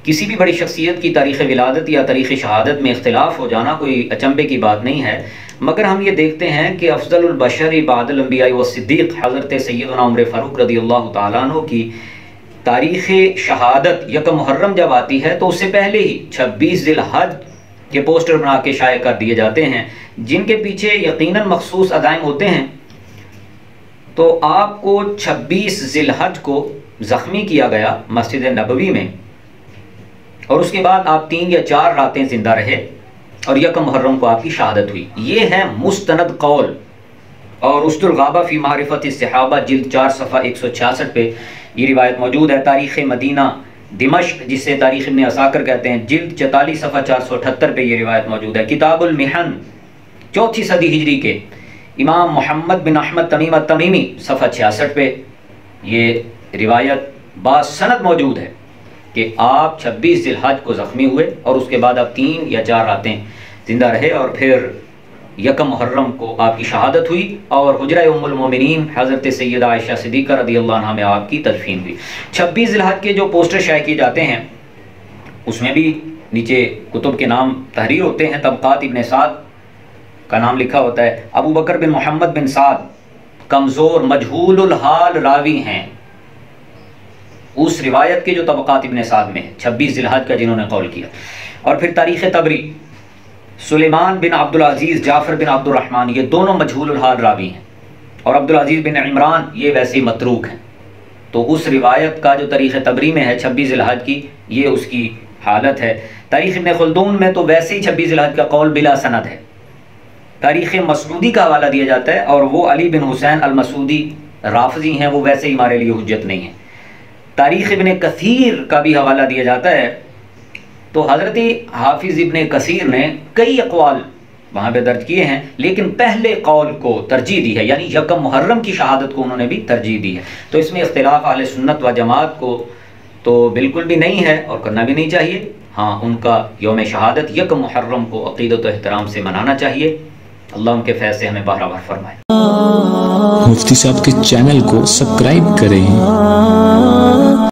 کسی بھی بڑی شخصیت کی تاریخ ولادت یا تاریخ شہادت میں اختلاف ہو جانا کوئی اچنبے کی بات نہیں ہے، مگر ہم یہ دیکھتے ہیں کہ افضل البشر بعد الانبیاء والصدیق حضرت سیدنا عمر فاروق رضی اللہ تعالیٰ عنہ کی تاریخ شہادت یکم محرم جب آتی ہے تو اس سے پہلے ہی 26 ذی الحج کے پوسٹر بنا کے شائع کر دیے جاتے ہیں، جن کے پیچھے یقیناً مخصوص عزائم ہوتے ہیں۔ تو آپ کو 26 ذی الحج کو زخمی کیا گیا مسجد نبوی میں، اور اس کے بعد آپ 3 یا 4 راتیں زندہ رہے اور یکم محرم کو آپ کی شہادت ہوئی۔ یہ ہے مستند قول، اور اسد الغابہ فی معرفت الصحابہ جلد 4 صفحہ 166 پہ یہ روایت موجود ہے۔ تاریخ مدینہ دمشق، جسے تاریخ ابن عساکر کہتے ہیں، جلد 44 صفحہ 478 پہ یہ روایت موجود ہے۔ کتاب المحن 4 صدی ہجری کے امام محمد بن احمد تمیم التمیمی صفحہ 66 پہ یہ روایت باسند موجود ہے کہ آپ 26 ذی الحج کو زخمی ہوئے اور اس کے بعد آپ 3 یا 4 راتیں زندہ رہے، اور پھر یکم محرم کو آپ کی شہادت ہوئی اور حجرہ ام المومنین حضرت سیدہ عائشہ صدیقہ رضی اللہ عنہا میں آپ کی تدفین ہوئی۔ 26 ذی الحج کے جو پوسٹر شائع کیے جاتے ہیں اس میں بھی نیچے کتب کے نام تحریر ہوتے ہیں۔ طبقات ابن سعد کا نام لکھا ہوتا ہے۔ ابو بکر بن محمد بن سعد کمزور مجہول الحال راوی ہیں اس روایت کے جو طبقات ابن سعد میں 26 ذی الحج کا جنہوں نے قول کیا۔ اور پھر تاریخ طبری سلیمان بن عبدالعزیز جعفر بن عبد الرحمن یہ دونوں مجہول الحال راوی ہیں، اور عبدالعزیز بن عمران یہ ویسے ہی متروک ہیں۔ تو اس روایت کا جو تاریخ طبری میں ہے 26 ذی الحج کی، یہ اس کی حالت ہے۔ تاریخ ابن خلدون میں تو ویسے ہی 26 ذی الحج کا قول بلا سند ہے۔ تاریخ مسعودی کا حوالہ دیا جاتا ہے، اور وہ علی بن حسین المسعودی رافضی ہیں، وہ ویسے ہی ہمارے لیے حجت نہیں ہے۔ تاریخ ابن کثیر کا بھی حوالہ دیا جاتا ہے، تو حضرت حافظ ابن کثیر نے کئی اقوال وہاں پہ درج کیے ہیں، لیکن پہلے قول کو ترجیح دی ہے، یعنی یکم محرم کی شہادت کو انہوں نے بھی ترجیح دی ہے۔ تو اس میں اختلاف اہل سنت و جماعت کو تو بالکل بھی نہیں ہے اور کرنا بھی نہیں چاہیے۔ ہاں، ان کا یوم شہادت یکم محرم کو عقیدت و احترام سے منانا چاہیے۔ اللہ ان کے فیض سے ہمیں بہرابر فرمائے۔ مفتی صاحب کے چینل کو سبسکرائب کریں۔